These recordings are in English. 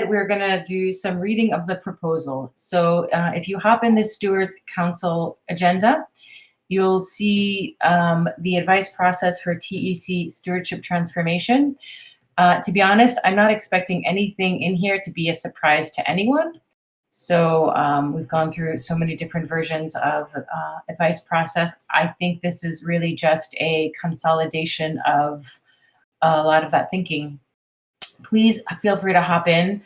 we're going to do some reading of the proposal. So if you hop in this Stewards Council agenda, you'll see the advice process for TEC stewardship transformation. To be honest, I'm not expecting anything in here to be a surprise to anyone. So we've gone through so many different versions of advice process. I think this is really just a consolidation of a lot of that thinking. Please feel free to hop in.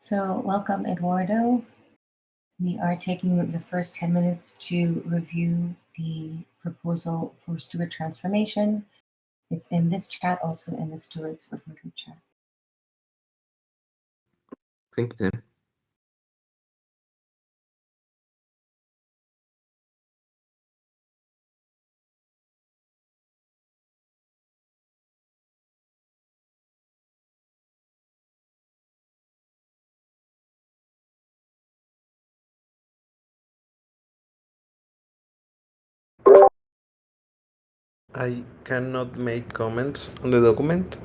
So welcome, Eduardo. We are taking the first 10 minutes to review the proposal for steward transformation. It's in this chat, also in the Stewards working group chat. LinkedIn. I cannot make comments on the document,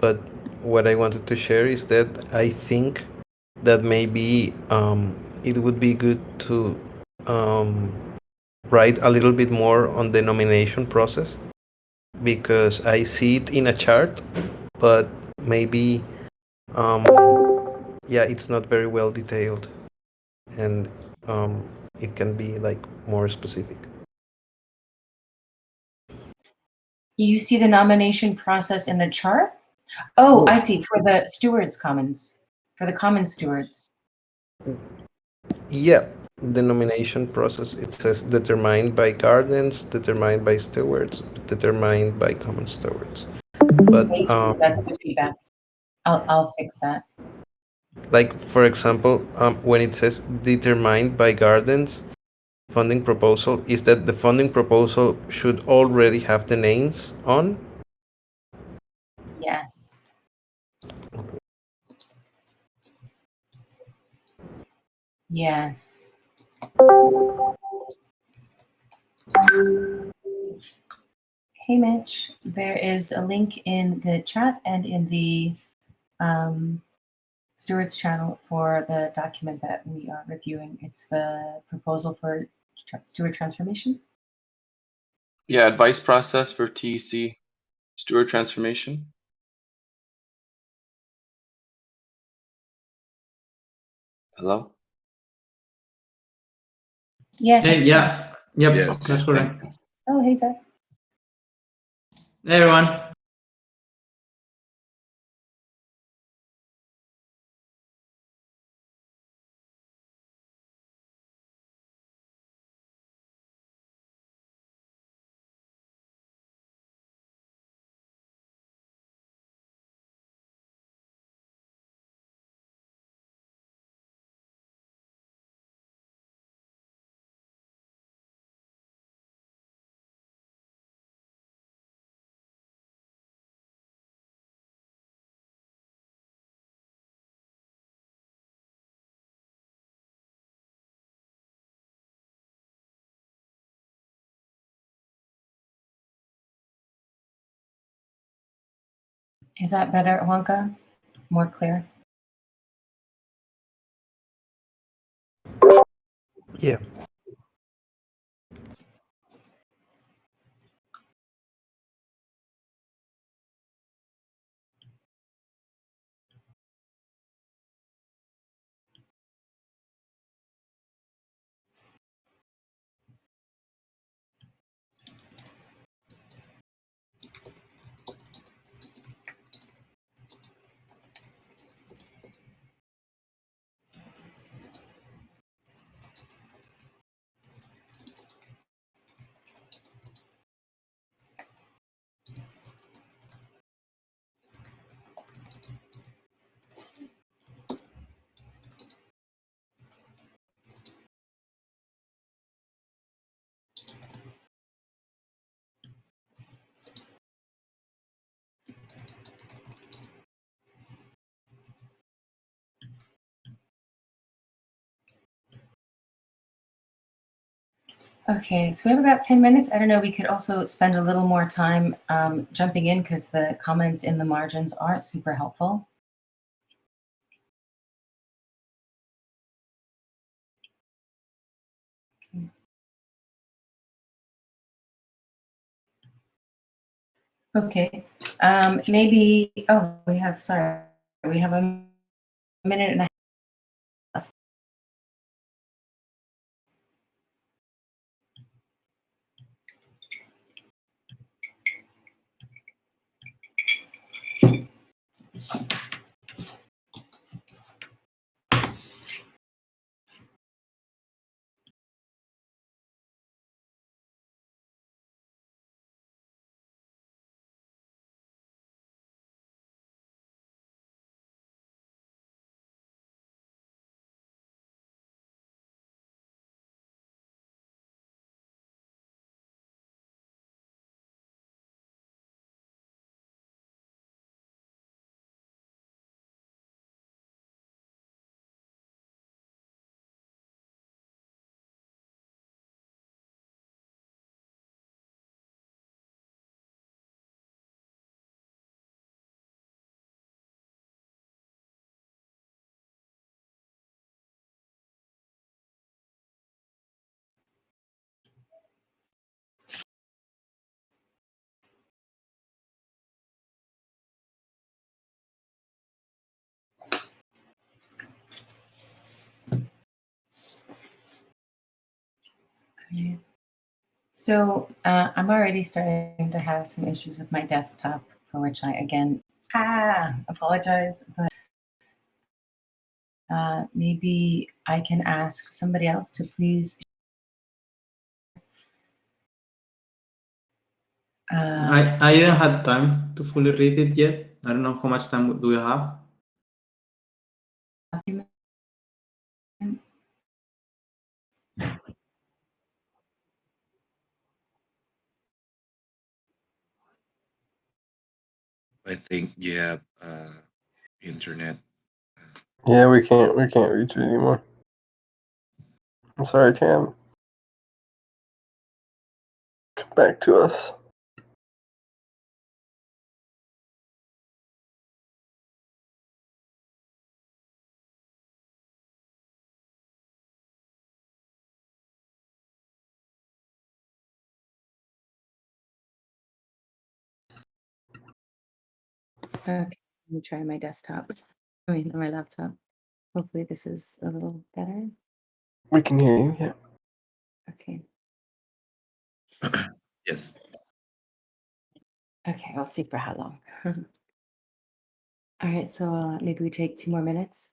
but what I wanted to share is that I think that maybe it would be good to um, write a little bit more on the nomination process, because I see it in a chart, but maybe um, yeah, it's not very well detailed, and it can be like more specific. You see the nomination process in the chart? Oh, I Yes. see, for the stewards commons, for the common stewards. Yeah, the nomination process, it says determined by gardens, determined by stewards, determined by common stewards. But Thank you, that's good feedback. I'll fix that. like for example, when it says determined by gardens funding proposal, is that the funding proposal should already have the names on? Yes. Yes. Hey, Mitch, there is a link in the chat and in the stewards channel for the document that we are reviewing. It's the proposal for steward transformation. Yeah, advice process for TEC steward transformation. Hello? Yeah. Hey, yeah. Yep, Yes. that's correct. Oh, hey, Seth. Hey, everyone. Is that better, Wonka? More clear? Yeah. Okay, so we have about 10 minutes. I don't know, we could also spend a little more time jumping in because the comments in the margins are super helpful. Okay, maybe, oh, we have a minute and a half. So I'm already starting to have some issues with my desktop, for which I again apologize. But maybe I can ask somebody else to please. I didn't have time to fully read it yet. I don't know how much time do we have. Document. I think you have internet. Yeah, we can't reach it anymore. I'm sorry, Tam. Come back to us. Okay, let me try my desktop. I mean, my laptop. Hopefully this is a little better. We can hear you, yeah. Okay. Yes. Okay, I'll see for how long. All right, so maybe we take 2 more minutes.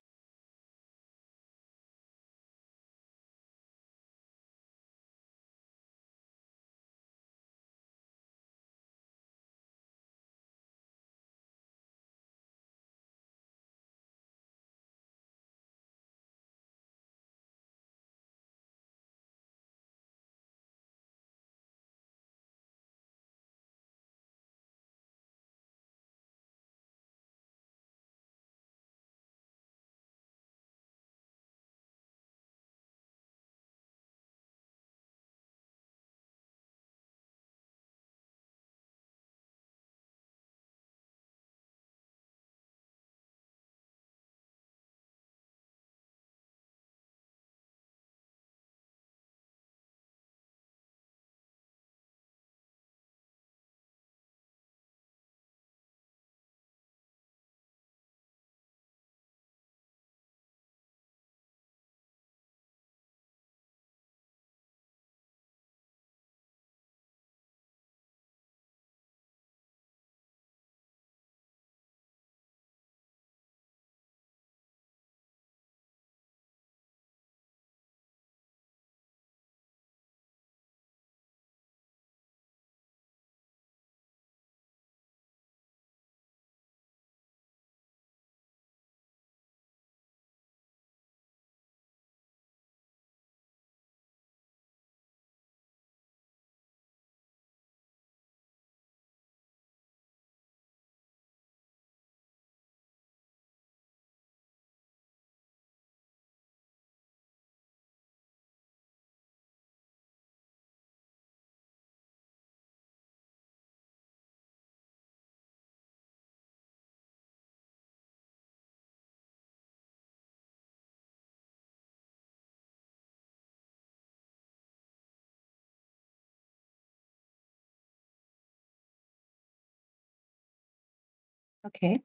Okay,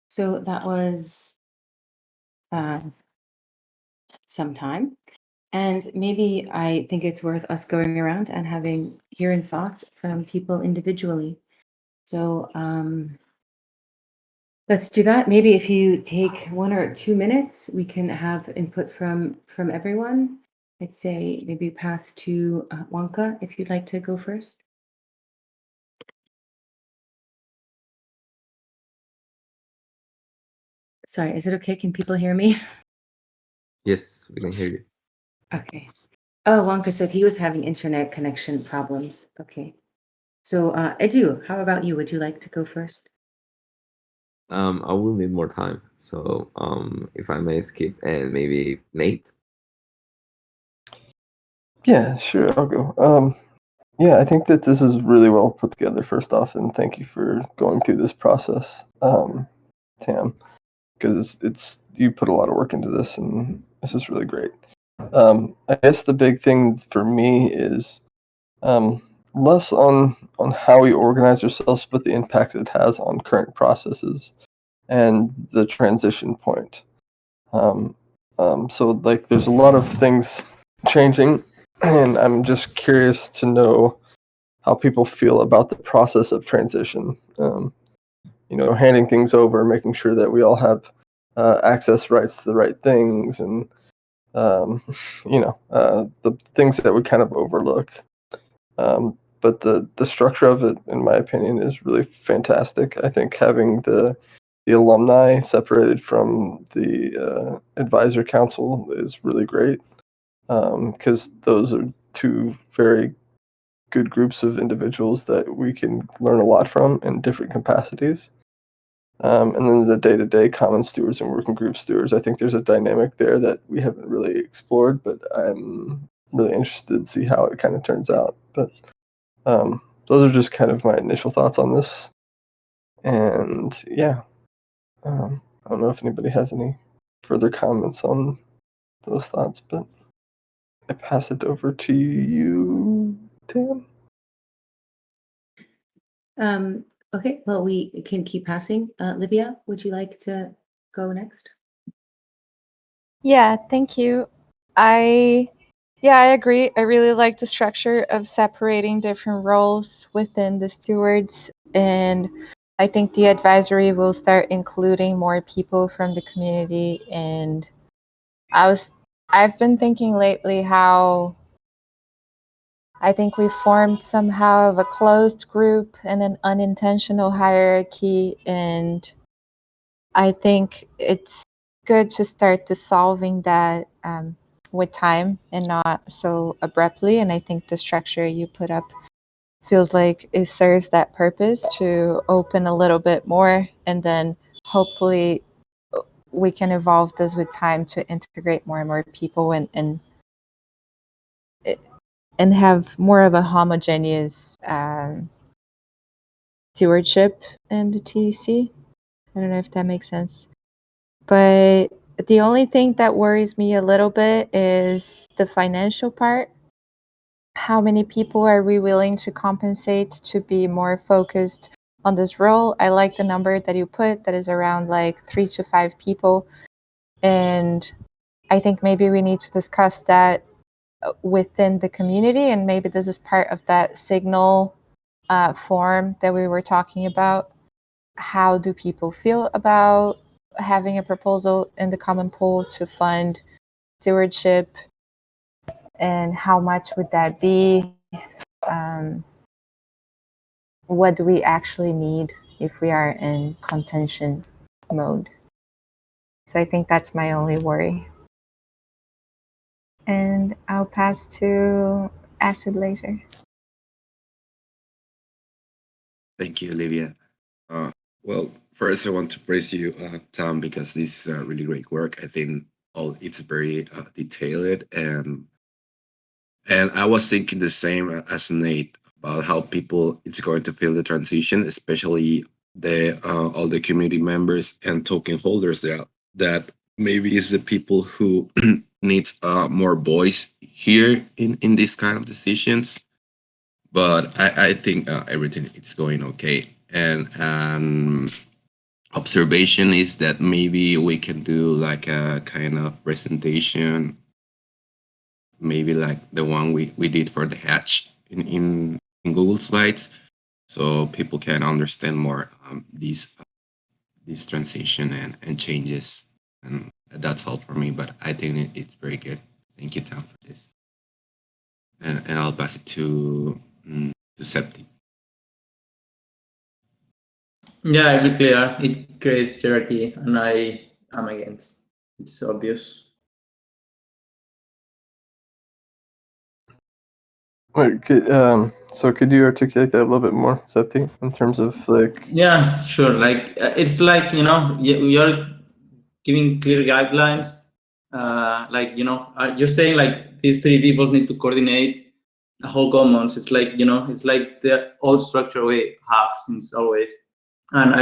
so that was some time. And maybe I think it's worth us going around and hearing thoughts from people individually. So let's do that. Maybe if you take 1 or 2 minutes, we can have input from everyone. I'd say maybe pass to Wonka if you'd like to go first. Sorry, is it okay? Can people hear me? Yes, we can hear you. Okay. Oh, Wonka said he was having internet connection problems. Okay. So, Edu, how about you? Would you like to go first? I will need more time. So, if I may skip and maybe Nate. Yeah, sure, I'll go. Yeah, I think that this is really well put together, first off, and thank you for going through this process, Tam, because it's you put a lot of work into this, and this is really great. I guess the big thing for me is less on how we organize ourselves, but the impact it has on current processes and the transition point. So like, there's a lot of things changing and I'm just curious to know how people feel about the process of transition. Handing things over, making sure that we all have access rights to the right things, and the things that we kind of overlook. But the structure of it, in my opinion, is really fantastic. I think having the alumni separated from the advisor council is really great, because those are two very good groups of individuals that we can learn a lot from in different capacities. And then the day-to-day common stewards and working group stewards, I think there's a dynamic there that we haven't really explored, but I'm really interested to see how it kind of turns out. But those are just kind of my initial thoughts on this. And yeah, I don't know if anybody has any further comments on those thoughts, but I pass it over to you, Tam. Okay, well, we can keep passing. Livia, would you like to go next? Yeah, thank you. I agree. I really like the structure of separating different roles within the stewards, and I think the advisory will start including more people from the community. And I've been thinking lately how I think we formed somehow of a closed group and an unintentional hierarchy, and I think it's good to start dissolving that with time and not so abruptly. And I think the structure you put up feels like it serves that purpose to open a little bit more, and then hopefully we can evolve this with time to integrate more and more people and have more of a homogeneous stewardship in the TEC. I don't know if that makes sense. But the only thing that worries me a little bit is the financial part. How many people are we willing to compensate to be more focused on this role? I like the number that you put, that is around like 3 to 5 people. And I think maybe we need to discuss that within the community, and maybe this is part of that signal form that we were talking about. How do people feel about having a proposal in the common pool to fund stewardship, and how much would that be? What do we actually need if we are in contention mode? So I think that's my only worry. And I'll pass to Acid Laser. Thank you, Olivia. Well, first I want to praise you, Tom, because this is really great work. I think it's very detailed, and I was thinking the same as Nate about how people it's going to feel the transition, especially the all the community members and token holders that maybe is the people who needs more voice here in these kind of decisions. But I think everything is going okay, and observation is that maybe we can do like a kind of presentation, maybe like the one we did for the hatch in Google Slides, so people can understand more these transition and changes. And that's all for me, but I think it's very good. Thank you, Tom, for this. And I'll pass it to Septi. Yeah, I'll be clear. It creates hierarchy, and I am against. It's obvious. Wait, so could you articulate that a little bit more, Septi, in terms of like? Yeah, sure. Like it's like you're giving clear guidelines. Like you're saying like these 3 people need to coordinate the whole commons. It's like it's like the old structure we have since always, and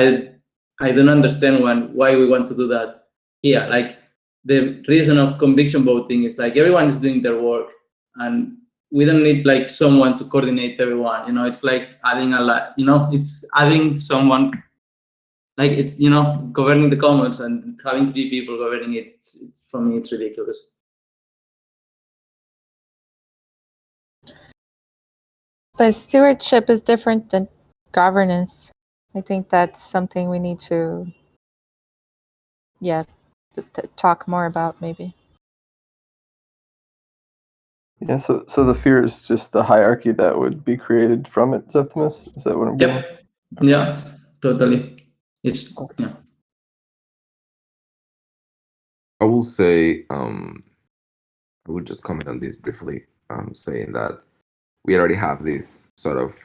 I don't understand why we want to do that here. Like the reason of conviction voting is like everyone is doing their work, and we don't need like someone to coordinate everyone. It's like adding a lot. It's adding someone. Like it's governing the commons and having 3 people governing it. It's for me it's ridiculous. But stewardship is different than governance. I think that's something we need to, talk more about maybe. Yeah, so the fear is just the hierarchy that would be created from it, Septimus? Is that what I'm getting? Yep. Yeah, totally. It's yeah. I will say, I would just comment on this briefly, saying that we already have this sort of,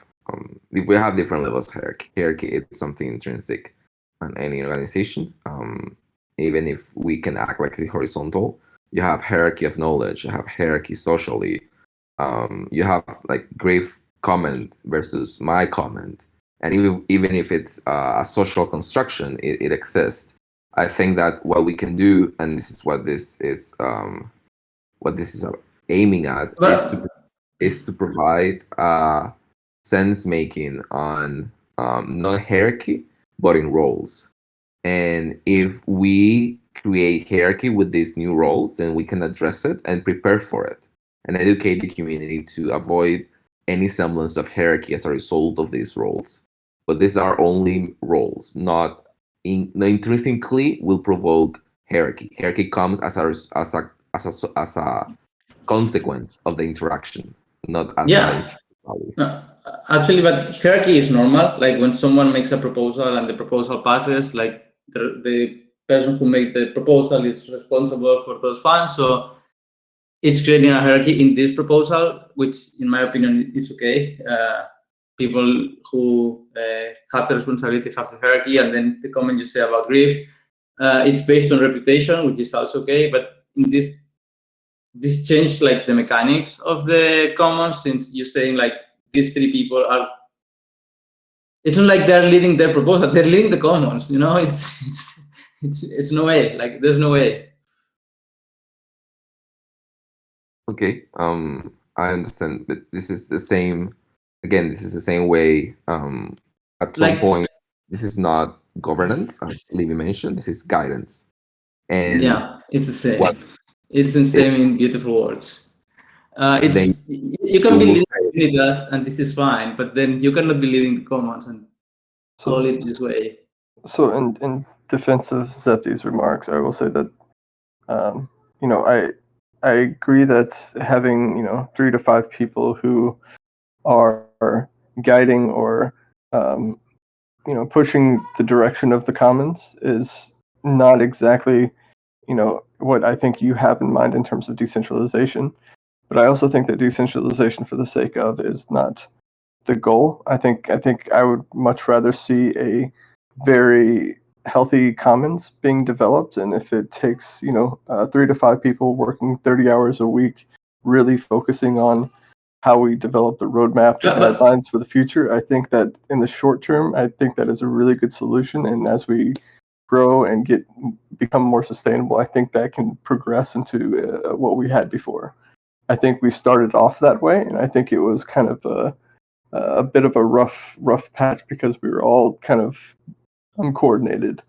if we have different levels of hierarchy, it's something intrinsic on any organization. Even if we can act like the horizontal, you have hierarchy of knowledge, you have hierarchy socially, you have like grave comment versus my comment, and even if it's a social construction, it exists. I think that what we can do, and this is what this is aiming at, But is to provide sense making on not hierarchy but in roles. And if we create hierarchy with these new roles, then we can address it and prepare for it and educate the community to avoid any semblance of hierarchy as a result of these roles. But these are only roles, not intrinsically will provoke hierarchy. Hierarchy comes as a consequence of the interaction, not as a yeah, intrinsic value. no, actually, but hierarchy is normal. Like when someone makes a proposal and the proposal passes, like the person who made the proposal is responsible for those funds. So it's creating a hierarchy in this proposal, which, in my opinion, is okay. People who have the responsibility have the hierarchy, and then the comment you say about grief, it's based on reputation, which is also okay. But in this changed like the mechanics of the commons, since you're saying like these three people are. It's not like they're leading their proposal; they're leading the commons. You know, it's no way. Like there's no way. Okay, I understand, but this is the same. Again, this is the same way. At some Like point, this is not governance, as Libby mentioned. This is guidance, and yeah, it's the same. what It's the it's same in beautiful words. then It's you you can be will leading say, Unidas, and this is fine, but then you cannot be leading the commons and call So, it this way. so in defense of Zepti's remarks, I will say that, um, I agree that having 3 to 5 people who are guiding or pushing the direction of the commons is not exactly what I think you have in mind in terms of decentralization. But I also think that decentralization for the sake of is not the goal. I think I would much rather see a very healthy commons being developed, and if it takes 3 to 5 people working 30 hours a week, really focusing on how we develop the roadmap, the Yeah, but guidelines for the future, I think that in the short term, I think that is a really good solution. And as we grow and become more sustainable, I think that can progress into what we had before. I think we started off that way, and I think it was kind of a bit of a rough patch because we were all kind of uncoordinated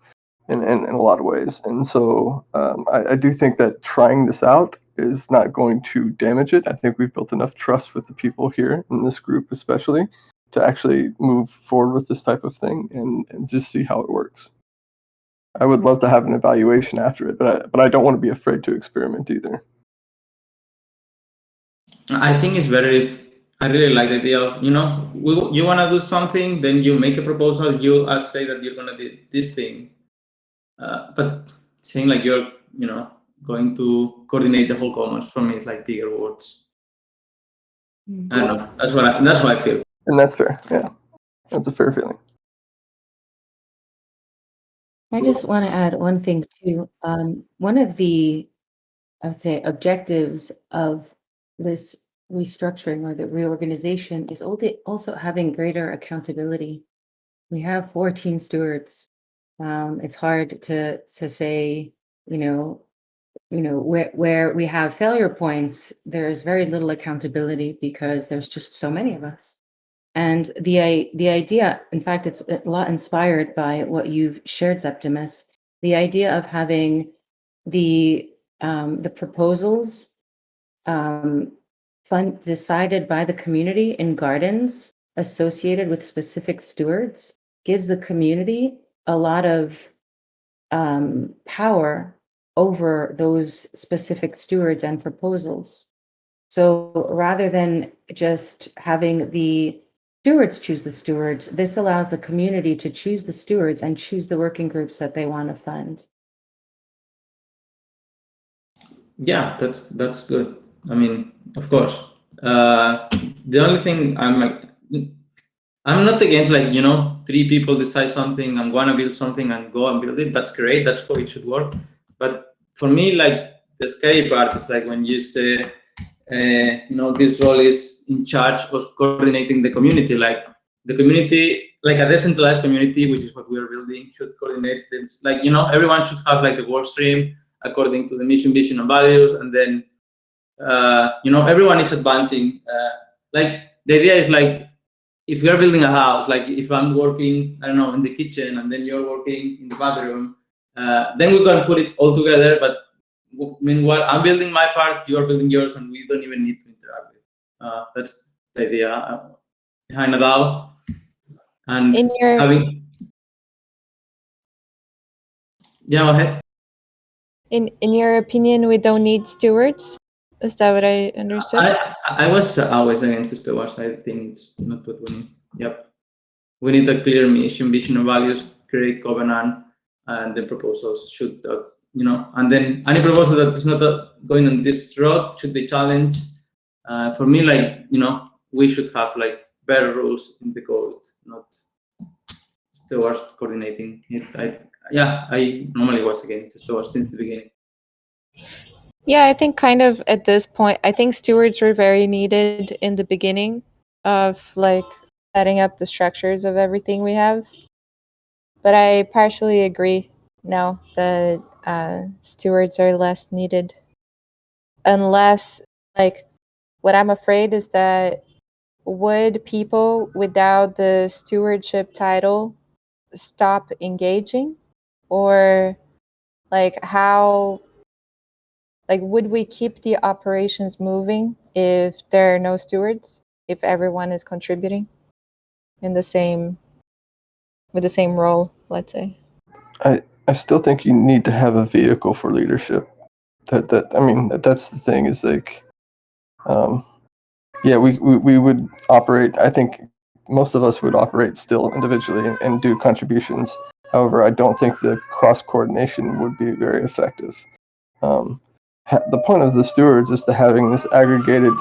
in a lot of ways. And so I do think that trying this out is not going to damage it. I think we've built enough trust with the people here in this group, especially, to actually move forward with this type of thing and just see how it works. I would love to have an evaluation after it, but I don't want to be afraid to experiment either. I think it's very. I really like the idea of you want to do something, then you make a proposal. You say that you're gonna do this thing, but saying like you're going to coordinate the whole commons, for me is like bigger words. I don't know. That's what I feel. And that's fair. Yeah, that's a fair feeling. I just want to add one thing too. One of the, I would say, objectives of this restructuring or the reorganization is also having greater accountability. We have 14 stewards. It's hard to say, where we have failure points, there's very little accountability because there's just so many of us. And the idea, in fact, it's a lot inspired by what you've shared, Septimus. The idea of having the proposals decided by the community in gardens associated with specific stewards gives the community a lot of power over those specific stewards and proposals. So rather than just having the stewards choose the stewards, this allows the community to choose the stewards and choose the working groups that they want to fund. Yeah, that's good. I mean, of course. The only thing I'm not against, like, you know, 3 people decide something and want to build something and go and build it. That's great. That's how it should work. But for me, like, the scary part is like when you say, you know, this role is in charge of coordinating the community. Like the community, like a decentralized community, which is what we are building, should coordinate this. Like, you know, everyone should have like the work stream according to the mission, vision, and values, and then you know, everyone is advancing. Like the idea is like, if we are building a house, like if I'm working, I don't know, in the kitchen, and then you're working in the bathroom, then we're gonna put it all together. But meanwhile, I'm building my part, you're building yours, and we don't even need to interact. That's the idea behind a DAO. And In your having, yeah, go ahead. in your opinion, we don't need stewards? Is that what I understood? I was always against the stewards. I think it's not what we need. Yep. We need a clear mission, vision, and values, create covenant, and the proposals should, you know, and then any proposal that is not going on this road should be challenged. For me, like, you know, we should have like better rules in the code, not stewards coordinating it. I normally was against stewards since the beginning. Yeah, I think kind of at this point, I think stewards were very needed in the beginning of like setting up the structures of everything we have. But I partially agree now that stewards are less needed. Unless, like, what I'm afraid is that would people without the stewardship title stop engaging? Or like how, like, would we keep the operations moving if there are no stewards, if everyone is contributing in the same, with the same role, let's say? I still think you need to have a vehicle for leadership. I mean, that's the thing is like, yeah, we would operate. I think most of us would operate still individually and do contributions. However, I don't think the cross coordination would be very effective. The point of the stewards is to having this aggregated,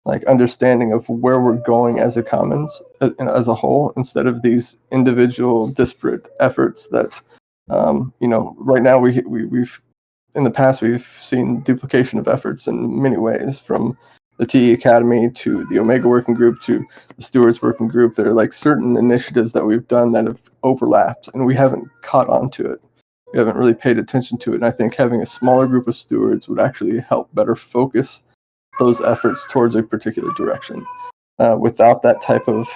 like, understanding of where we're going as a commons as a whole, instead of these individual disparate efforts that, you know, right now we've in the past we've seen duplication of efforts in many ways, from the TE Academy to the Omega Working Group to the Stewards Working Group. There are like certain initiatives that we've done that have overlapped, and we haven't caught on to it. We haven't really paid attention to it, and I think having a smaller group of stewards would actually help better focus those efforts towards a particular direction. Without that type of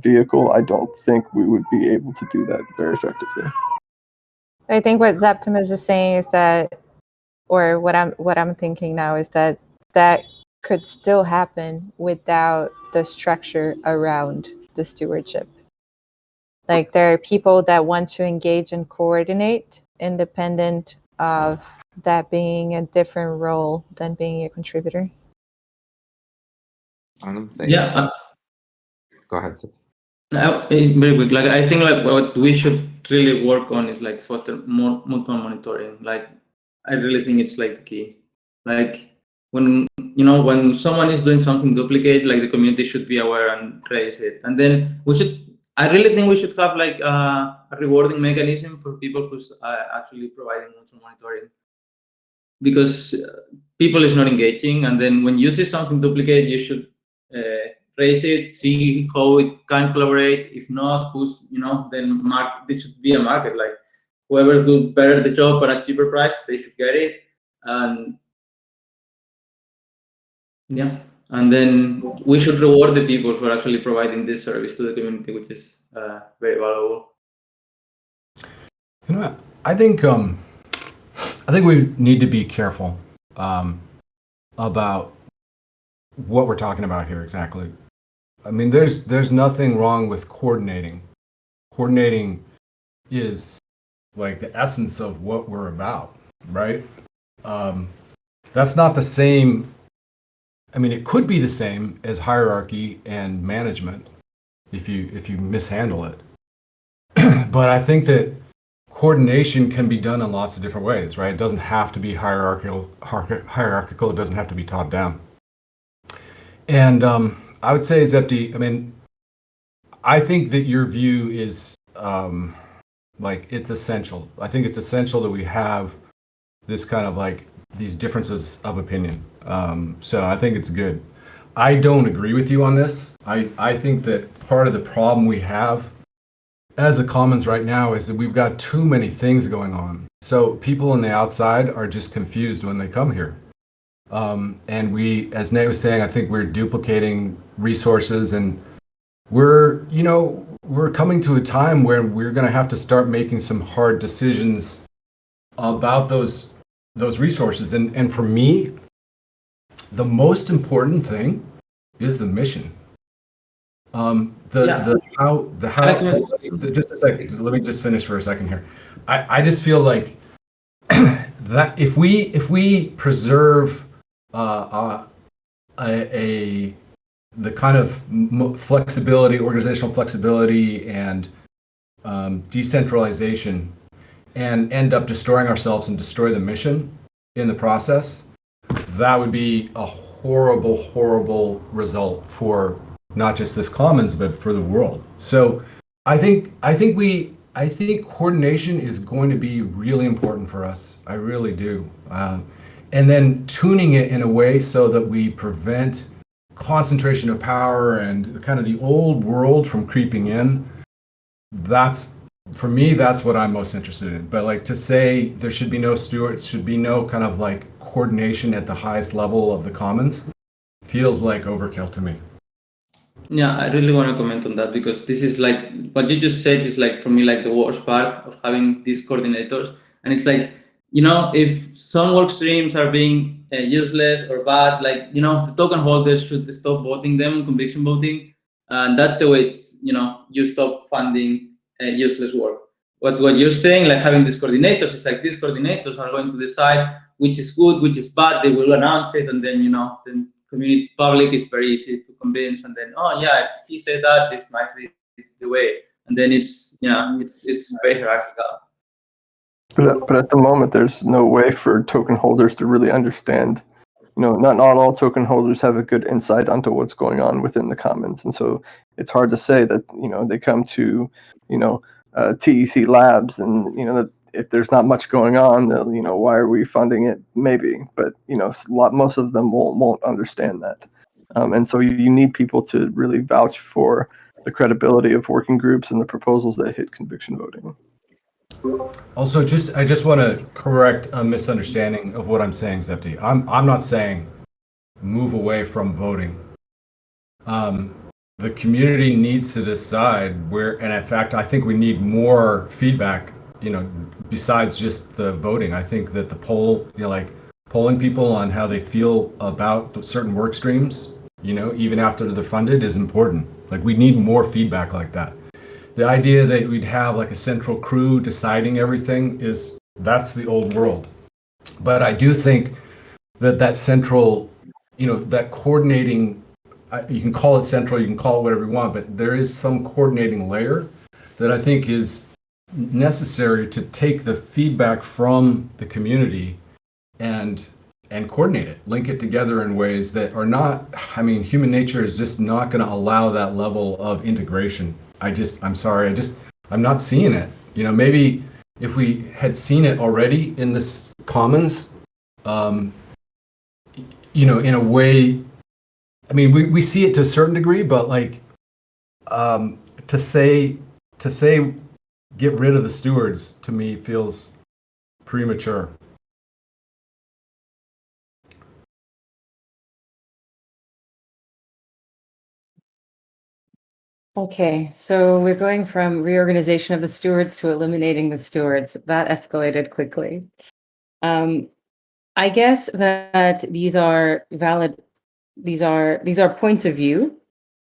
vehicle, I don't think we would be able to do that very effectively. I think what Zeptimus is saying is that, or what I'm thinking now is that that could still happen without the structure around the stewardship. Like, there are people that want to engage and coordinate independent of that being a different role than being a contributor. I don't think. Yeah. Go ahead, Seth. Very quick. Like, I think like what we should really work on is like foster more mutual monitoring. Like, I really think it's like the key. Like, when, you know, when someone is doing something duplicate, like the community should be aware and raise it. And then I really think we should have like a rewarding mechanism for people who's actually providing mutual monitoring, because people is not engaging. And then when you see something duplicate, you should raise it, see how it can collaborate. If not, who's, you know, then it should be a market. Like, whoever do better the job at a cheaper price, they should get it. And yeah, and then we should reward the people for actually providing this service to the community, which is very valuable. You know, I think we need to be careful about what we're talking about here exactly. I mean, there's nothing wrong with coordinating. Coordinating is like the essence of what we're about, right? That's not the same. I mean, it could be the same as hierarchy and management if you mishandle it. But I think that coordination can be done in lots of different ways, right? It doesn't have to be hierarchical. It doesn't have to be top down. And I would say, Zepti, I mean, I think that your view is like it's essential. I think it's essential that we have this kind of like these differences of opinion. So I think it's good. I don't agree with you on this. I think that part of the problem we have as a commons right now is that we've got too many things going on. So people on the outside are just confused when they come here. And we, as Nate was saying, I think we're duplicating resources, and we're coming to a time where we're going to have to start making some hard decisions about those resources. And for me, the most important thing is the mission. Just a second, let me just finish for a second here. I just feel like that if we preserve the kind of flexibility, organizational flexibility, and decentralization, and end up destroying ourselves and destroy the mission in the process, that would be a horrible, horrible result for not just this commons, but for the world. So I think coordination is going to be really important for us. I really do. And then tuning it in a way so that we prevent concentration of power and kind of the old world from creeping in. For me, that's what I'm most interested in. But like to say there should be no stewards, should be no kind of like coordination at the highest level of the commons, feels like overkill to me. Yeah, I really want to comment on that, because this is like what you just said is like for me like the worst part of having these coordinators. And it's like, if some work streams are being useless or bad, like, the token holders should stop voting them, conviction voting. And that's the way it's, you stop funding useless work. What you're saying, like having these coordinators, is like these coordinators are going to decide which is good, which is bad. They will announce it, and then, then community public is very easy to convince, and then, oh yeah, if he said that, this might be the way. And then it's very hierarchical. But at the moment, there's no way for token holders to really understand. Not all token holders have a good insight onto what's going on within the commons, and so it's hard to say that they come to TEC labs, and that if there's not much going on, why are we funding it? Maybe, but most of them won't understand that, and so you need people to really vouch for the credibility of working groups and the proposals that hit conviction voting. Also, I just want to correct a misunderstanding of what I'm saying, Zepti. I'm not saying move away from voting. The community needs to decide where, and in fact, I think we need more feedback, besides just the voting. I think that the polling people on how they feel about certain work streams, even after they're funded, is important. Like, we need more feedback like that. The idea that we'd have like a central crew deciding everything that's the old world. But I do think that central, that coordinating, you can call it central, you can call it whatever you want, but there is some coordinating layer that I think is necessary to take the feedback from the community and coordinate it, link it together in ways that are not, human nature is just not going to allow that level of integration. I'm sorry, I'm not seeing it. Maybe if we had seen it already in this commons, in a way, we see it to a certain degree, but like, to say get rid of the stewards, to me feels premature. Okay, so we're going from reorganization of the stewards to eliminating the stewards. That escalated quickly. I guess that these are valid these are points of view.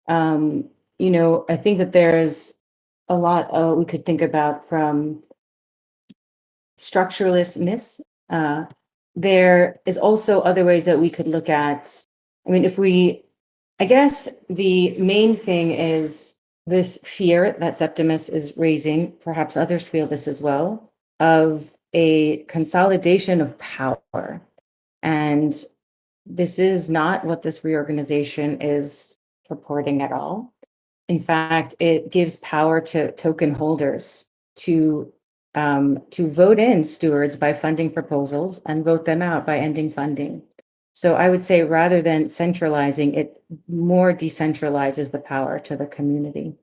You know, I think that there's a lot we could think about from structurelessness. There is also other ways that we could look at. I mean, I guess the main thing is this fear that Septimus is raising, perhaps others feel this as well, of a consolidation of power. And this is not what this reorganization is purporting at all. In fact, it gives power to token holders to vote in stewards by funding proposals and vote them out by ending funding. So I would say rather than centralizing, it more decentralizes the power to the community.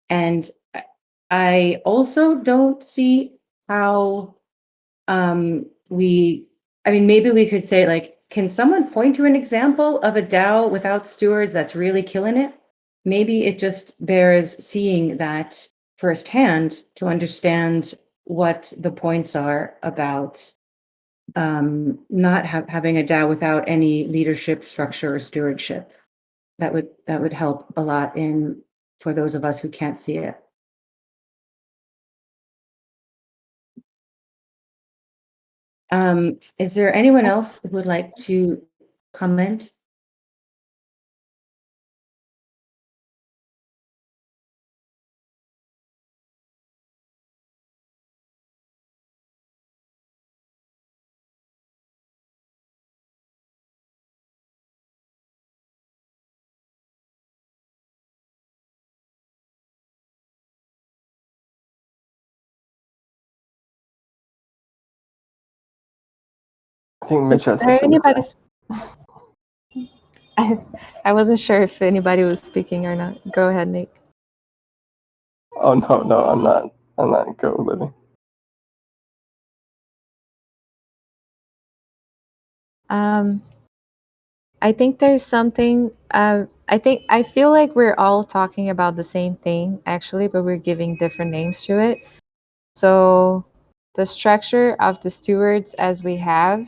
And I also don't see how maybe we could say, like, can someone point to an example of a DAO without stewards that's really killing it? Maybe it just bears seeing that firsthand to understand what the points are about not having a DAO without any leadership, structure, or stewardship. That would help a lot for those of us who can't see it. Is there anyone else who would like to comment? I think Mitch has Is there something. anybody? I wasn't sure if anybody was speaking or not. Go ahead, Nick. Oh no, I'm not. Go, Libby. I think there's something. I feel like we're all talking about the same thing actually, but we're giving different names to it. So the structure of the stewards as we have,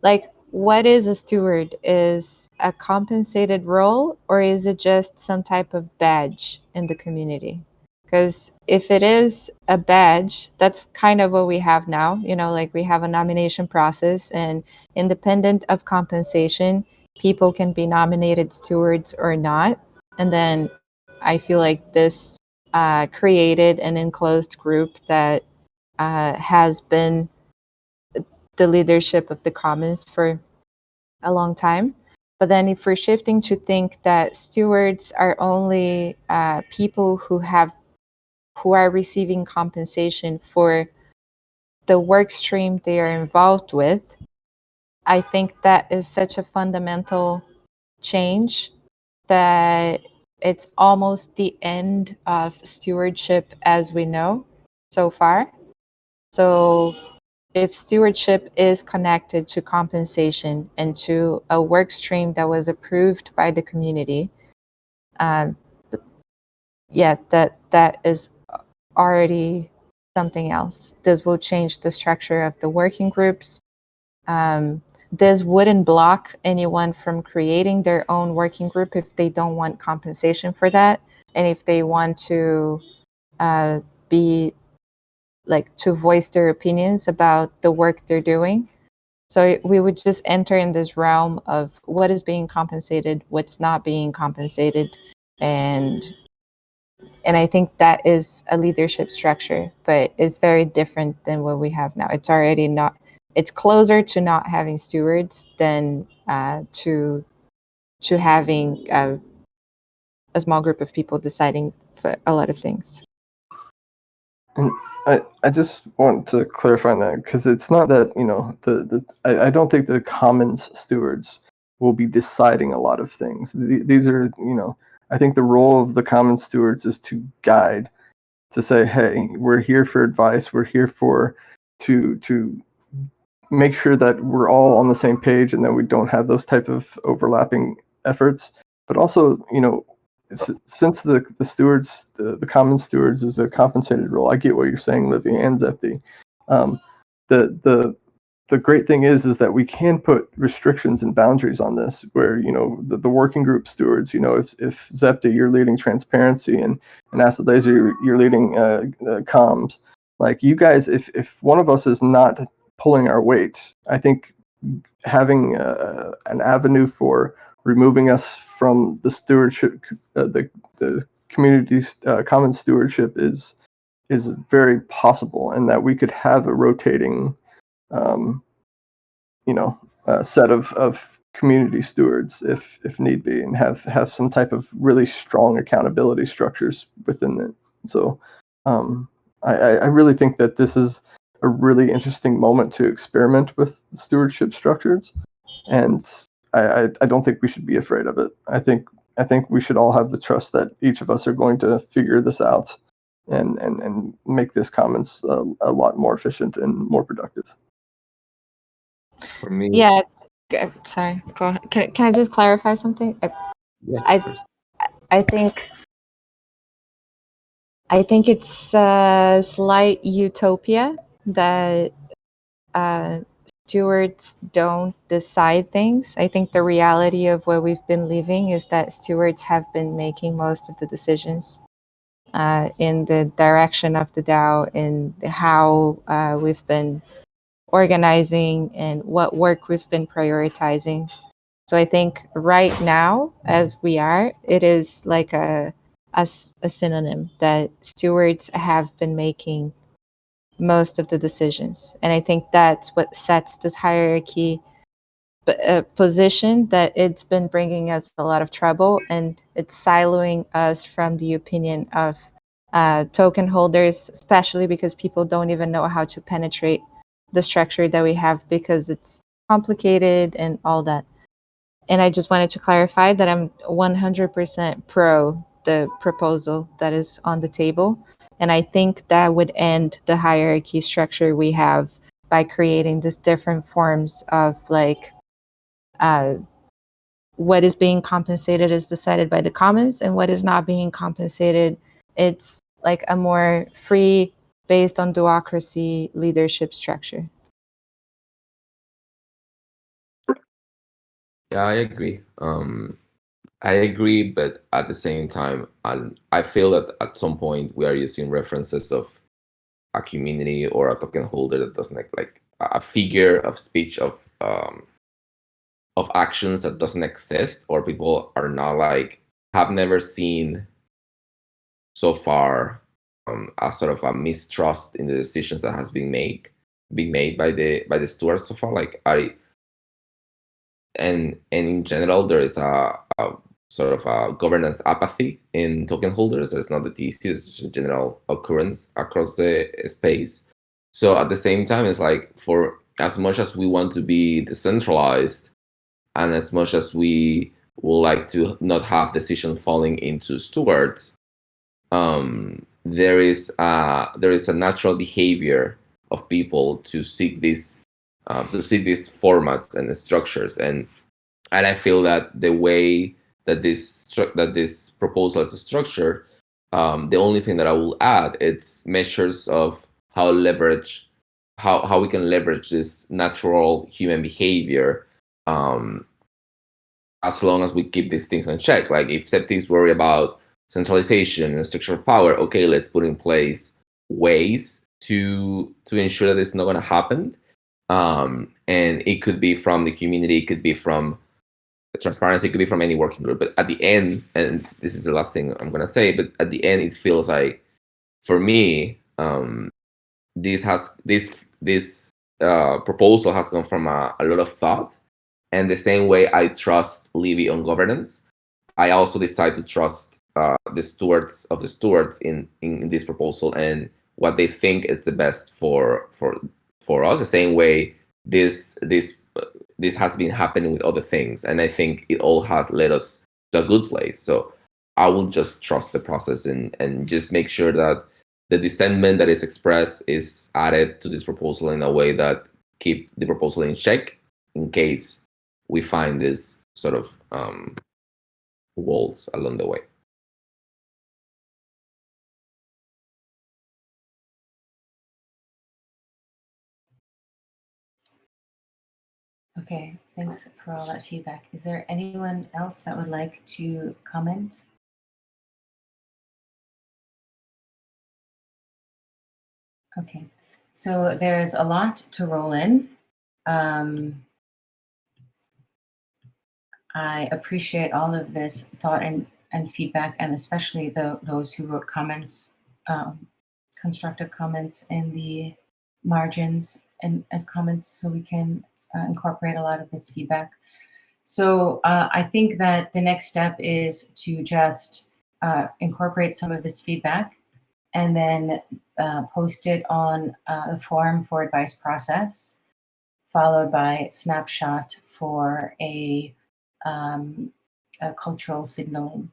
like, what is a steward? Is a compensated role, or is it just some type of badge in the community? Because if it is a badge, that's kind of what we have now. You know, like, we have a nomination process, and independent of compensation, people can be nominated stewards or not. And then I feel like this created an enclosed group that has been the leadership of the commons for a long time. But then if we're shifting to think that stewards are only people who are receiving compensation for the work stream they are involved with, I think that is such a fundamental change that it's almost the end of stewardship as we know so far. So if stewardship is connected to compensation and to a work stream that was approved by the community, that is already something else. This will change the structure of the working groups. This wouldn't block anyone from creating their own working group if they don't want compensation for that, and if they want to to voice their opinions about the work they're doing. So we would just enter in this realm of what is being compensated, what's not being compensated, and I think that is a leadership structure, but it's very different than what we have now. It's already not. It's closer to not having stewards than to having a small group of people deciding for a lot of things. And I just want to clarify on that, because it's not that, you know, I don't think the commons stewards will be deciding a lot of things. These are, you know, I think the role of the common stewards is to guide, to say, hey, we're here for advice, we're here to make sure that we're all on the same page and that we don't have those type of overlapping efforts. But also, you know, since the stewards, the common stewards is a compensated role, I get what you're saying, Livy and Zepti. The the great thing is that we can put restrictions and boundaries on this, where, you know, the working group stewards, you know, if Zepta, you're leading transparency, and Acid Laser, you're leading comms, like, you guys, if one of us is not pulling our weight, I think having an avenue for removing us from the stewardship, the community common stewardship is very possible, and that we could have a rotating you know, set of community stewards if need be, and have some type of really strong accountability structures within it. So I really think that this is a really interesting moment to experiment with stewardship structures, and I don't think we should be afraid of it. I think we should all have the trust that each of us are going to figure this out and make this commons a lot more efficient and more productive. For me, Yeah. Sorry. Go ahead. Can I just clarify something? yeah, I of course. I think it's a slight utopia that stewards don't decide things. I think the reality of where we've been living is that stewards have been making most of the decisions in the direction of the DAO, and how we've been organizing and what work we've been prioritizing. So I think right now, as we are, it is like a synonym that stewards have been making most of the decisions. And I think that's what sets this hierarchy position, that it's been bringing us a lot of trouble, and it's siloing us from the opinion of token holders, especially because people don't even know how to penetrate the structure that we have, because it's complicated and all that. And I just wanted to clarify that I'm 100% pro the proposal that is on the table. And I think that would end the hierarchy structure we have by creating these different forms of, like, what is being compensated is decided by the commons, and what is not being compensated, it's like a more free, based on democracy leadership structure. Yeah, I agree. I agree, but at the same time, I feel that at some point we are using references of a community or a token holder that doesn't like a figure of speech of actions that doesn't exist, or people are not like, have never seen so far a sort of a mistrust in the decisions that has been made by the stewards so far. Like and in general, there is a sort of a governance apathy in token holders. It's not the TC, it's just a general occurrence across the space. So at the same time, it's like, for as much as we want to be decentralized, and as much as we would like to not have decision falling into stewards, there is a natural behavior of people to seek these formats and structures, and I feel that the way that this proposal is structured, the only thing that I will add, it's measures of how we can leverage this natural human behavior, as long as we keep these things in check. Like, if skeptics worry about centralization and structure of power, okay, let's put in place ways to ensure that it's not going to happen. And it could be from the community, it could be from transparency, it could be from any working group. But at the end, and this is the last thing I'm going to say, but at the end, it feels like, for me, this proposal has come from a lot of thought. And the same way I trust Levy on governance, I also decide to trust the stewards of the stewards in this proposal and what they think is the best for us. The same way this has been happening with other things, and I think it all has led us to a good place. So I will just trust the process and just make sure that the dissentment that is expressed is added to this proposal in a way that keep the proposal in check, in case we find this sort of walls along the way. Okay, thanks for all that feedback. Is there anyone else that would like to comment? Okay, so there's a lot to roll in. I appreciate all of this thought and feedback, and especially those who wrote comments, constructive comments in the margins and as comments, so we can incorporate a lot of this feedback. So I think that the next step is to just incorporate some of this feedback and then post it on the forum for advice process, followed by snapshot for a cultural signaling.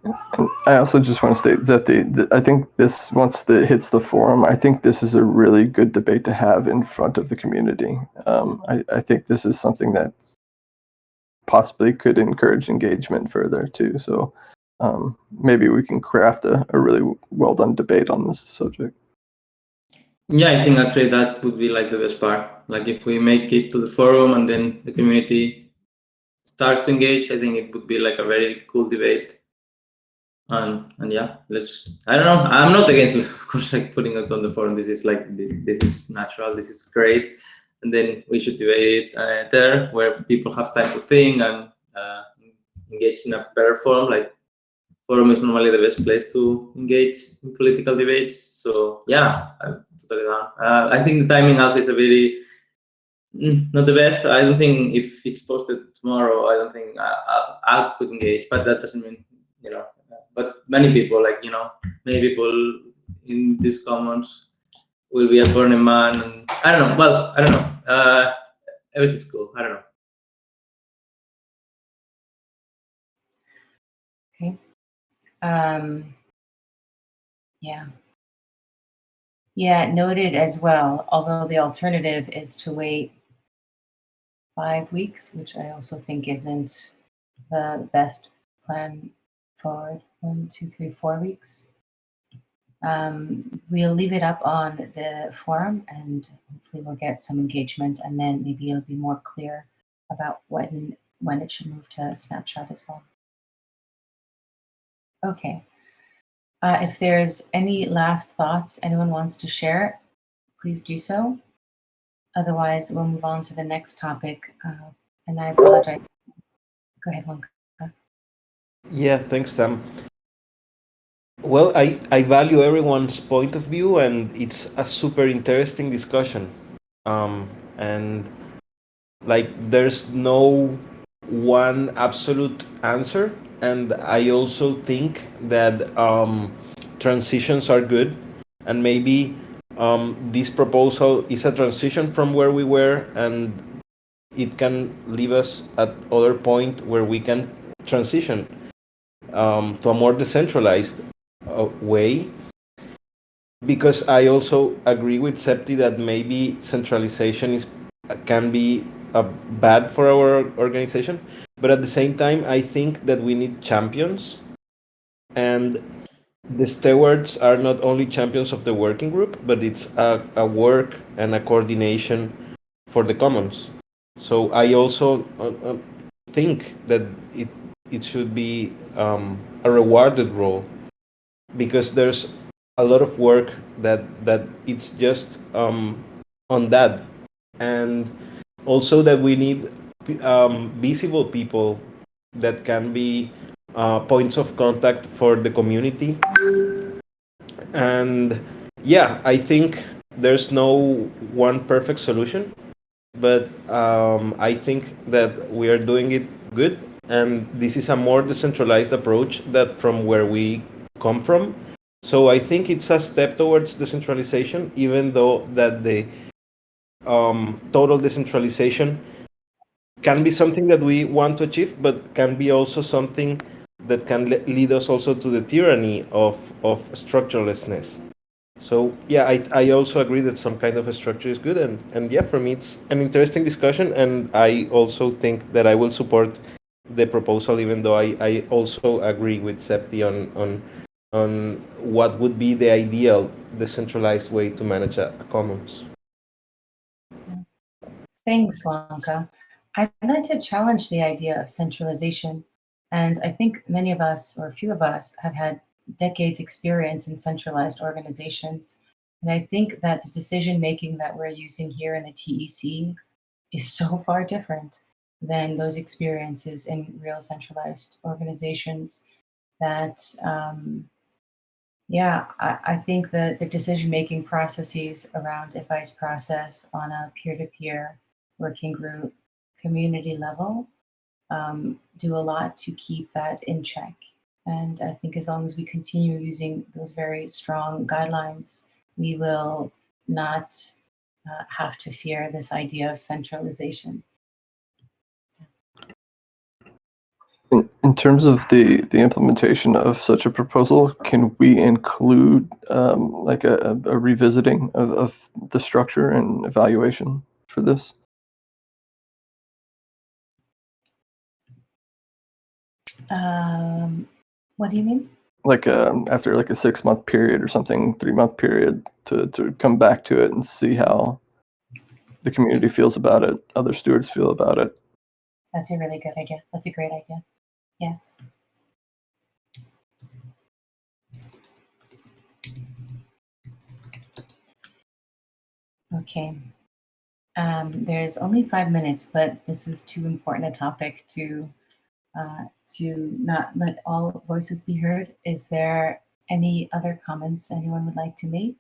And I also just want to state, Zepti, I think this, once it hits the forum, I think this is a really good debate to have in front of the community. I think this is something that possibly could encourage engagement further too. So maybe we can craft a really well done debate on this subject. Yeah, I think actually that would be like the best part. Like if we make it to the forum and then the community starts to engage, I think it would be like a very cool debate. And yeah, I don't know, I'm not against, of course, like putting it on the forum. This is like, this is natural, this is great. And then we should debate it there where people have time to think and engage in a better form. Like forum is normally the best place to engage in political debates. So yeah, I'm totally down. I think the timing also is a very, not the best. I don't think if it's posted tomorrow, I don't think I could engage, but that doesn't mean, but many people, like, many people in these commons will be a Burning Man, and I don't know. Well, I don't know. Everything's cool. I don't know. Okay. Yeah, noted as well, although the alternative is to wait 5 weeks, which I also think isn't the best plan forward. 1, 2, 3, 4 weeks. We'll leave it up on the forum and hopefully we'll get some engagement, and then maybe it'll be more clear about when it should move to snapshot as well. Okay. If there's any last thoughts anyone wants to share, please do so. Otherwise, we'll move on to the next topic. And I apologize. Go ahead, Juan. Yeah, thanks, Sam. Well, I value everyone's point of view, and it's a super interesting discussion. And like, there's no one absolute answer. And I also think that transitions are good, and maybe this proposal is a transition from where we were, and it can leave us at other point where we can transition to a more decentralized way. Because I also agree with Septi that maybe centralization can be bad for our organization, but at the same time, I think that we need champions, and the stewards are not only champions of the working group, but it's a work and a coordination for the commons. So I also think that it should be a rewarded role, because there's a lot of work that it's just on that, and also that we need visible people that can be points of contact for the community. And yeah, I think there's no one perfect solution, but I think that we are doing it good, and this is a more decentralized approach that from where we come from. So I think it's a step towards decentralization, even though that the total decentralization can be something that we want to achieve, but can be also something that can lead us also to the tyranny of structurelessness. So yeah, I also agree that some kind of a structure is good, and yeah, for me it's an interesting discussion, and I also think that I will support the proposal, even though I also agree with Septi on what would be the ideal decentralized way to manage a commons. Thanks, Wanka. I'd like to challenge the idea of centralization. And I think many of us, or a few of us, have had decades experience in centralized organizations. And I think that the decision making that we're using here in the TEC is so far different than those experiences in real centralized organizations that yeah, I think that the decision-making processes around advice process on a peer-to-peer working group community level do a lot to keep that in check. And I think as long as we continue using those very strong guidelines, we will not have to fear this idea of centralization. In terms of the implementation of such a proposal, can we include like a revisiting of the structure and evaluation for this? What do you mean? Like after like a 6-month period or something, 3-month period to come back to it and see how the community feels about it, other stewards feel about it. That's a really good idea. That's a great idea. Yes. Okay. There's only 5 minutes, but this is too important a topic to not let all voices be heard. Is there any other comments anyone would like to make?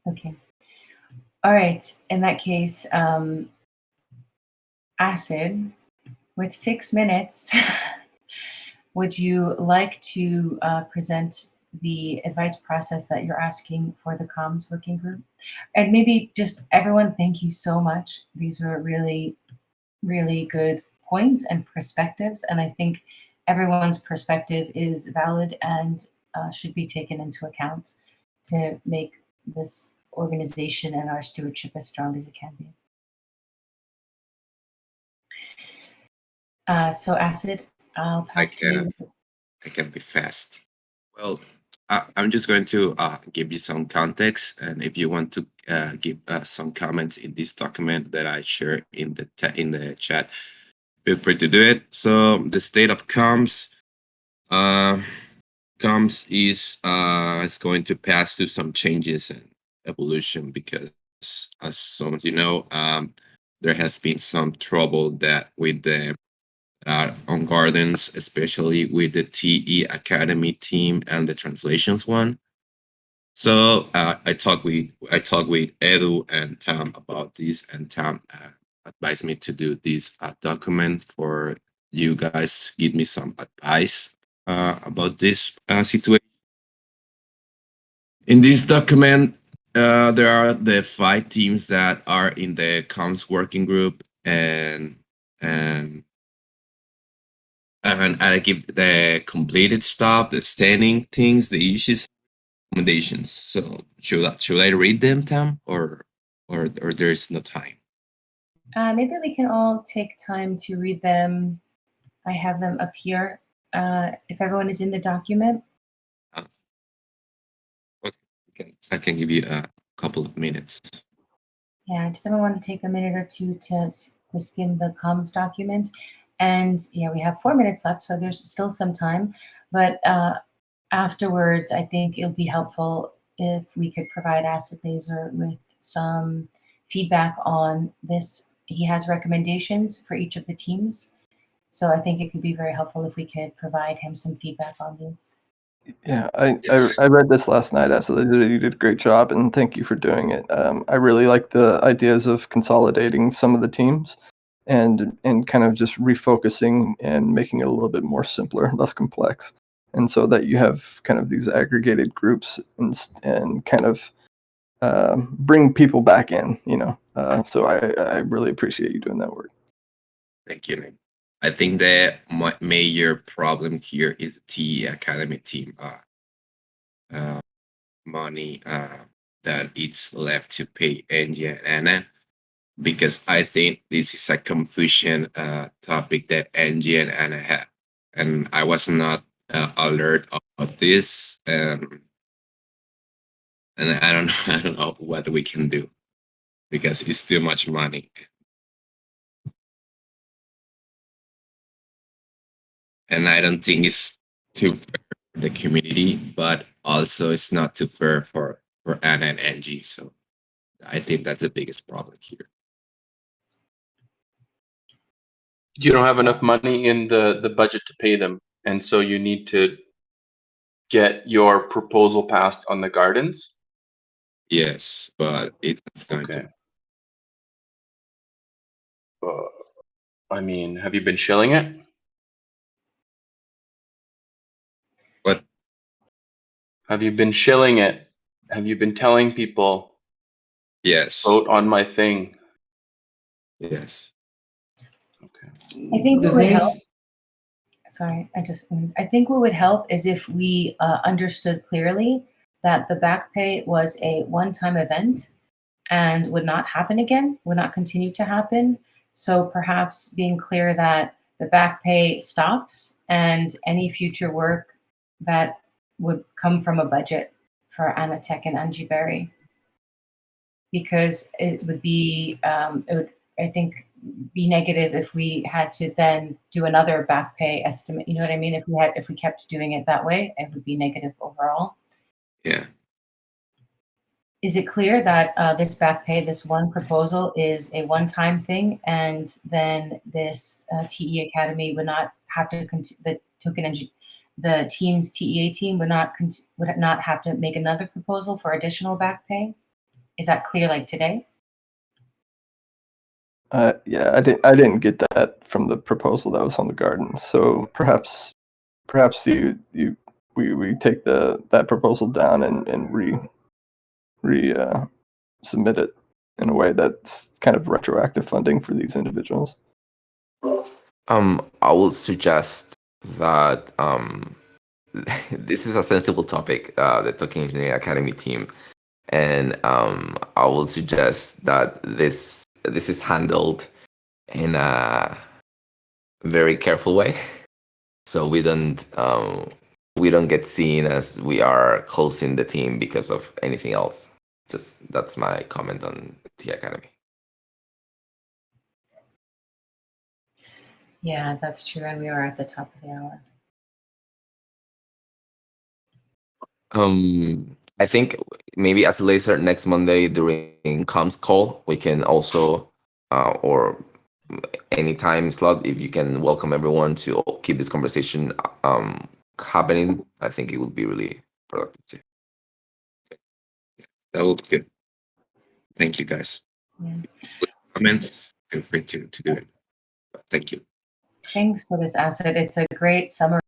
Okay. All right. In that case, Acid, with 6 minutes, would you like to present the advice process that you're asking for the comms working group? And maybe just everyone, thank you so much. These were really, really good points and perspectives. And I think everyone's perspective is valid and should be taken into account to make this organization and our stewardship as strong as it can be. So Acid, I'll pass to you. I can be fast. Well, I'm just going to give you some context, and if you want to give some comments in this document that I share in the chat, feel free to do it. So the state of comms, comms is going to pass through some changes and evolution because, as some of you know, there has been some trouble that with the on Gardens, especially with the TE Academy team and the translations one. So I talked with Edu and Tam about this, and Tam advised me to do this document for you guys. Give me some advice about this situation. In this document, there are the 5 teams that are in the comms working group, and I give the completed stuff, the standing things, the issues, recommendations. So should I read them, Tam, or there's no time? Maybe we can all take time to read them. I have them up here. If everyone is in the document. Okay, I can give you a couple of minutes. Yeah, does everyone want to take a minute or two to skim the comms document? And yeah, we have 4 minutes left, so there's still some time. But afterwards, I think it'll be helpful if we could provide Acid Laser with some feedback on this. He has recommendations for each of the teams. So I think it could be very helpful if we could provide him some feedback on these. Yeah, I read this last night. You did a great job, and thank you for doing it. I really like the ideas of consolidating some of the teams and kind of just refocusing and making it a little bit more simpler, less complex, and so that you have kind of these aggregated groups and kind of bring people back in. So I really appreciate you doing that work. Thank you, Nick. I think the major problem here is the TE Academy team money that it's left to pay Angie and Anna, because I think this is a confusion topic that Angie and Anna had, and I was not alert about this, and I don't know, I don't know what we can do because it's too much money, and I don't think it's too fair for the community, but also it's not too fair for Anna and Angie. So I think that's the biggest problem here. You don't have enough money in the budget to pay them, and so you need to get your proposal passed on the gardens. Yes, but it's going Okay. to. I mean, have you been shilling it? What? Have you been shilling it? Have you been telling people, Yes. vote on my thing? Yes. Okay. I think The what would thing help. is, Sorry, I think what would help is if we understood clearly that the back pay was a one-time event and would not happen again, would not continue to happen. So perhaps being clear that the back pay stops and any future work that would come from a budget for Anatech and Angie Berry. Because it would be, it would, I think, be negative if we had to then do another back pay estimate. You know what I mean? If we kept doing it that way, it would be negative overall. Yeah. Is it clear that this back pay, this one proposal, is a one-time thing, and then this TE Academy would not have to the team's TEA team would not have to make another proposal for additional back pay? Is that clear, like today? Yeah, I didn't get that from the proposal that was on the garden. So perhaps we take that proposal down and submit it in a way that's kind of retroactive funding for these individuals. I will suggest that this is a sensible topic, the Talking Engineering Academy team, and I will suggest that this is handled in a very careful way, so we don't get seen as we are closing the team because of anything else. Just that's my comment on T Academy. Yeah, that's true, and we are at the top of the hour. I think maybe as a laser next Monday during comms call, we can also, or any time slot, if you can welcome everyone to keep this conversation happening, I think it would be really productive. That would be good. Thank you, guys. Yeah. Comments, feel free to do it. Thank you. Thanks for this asset. It's a great summary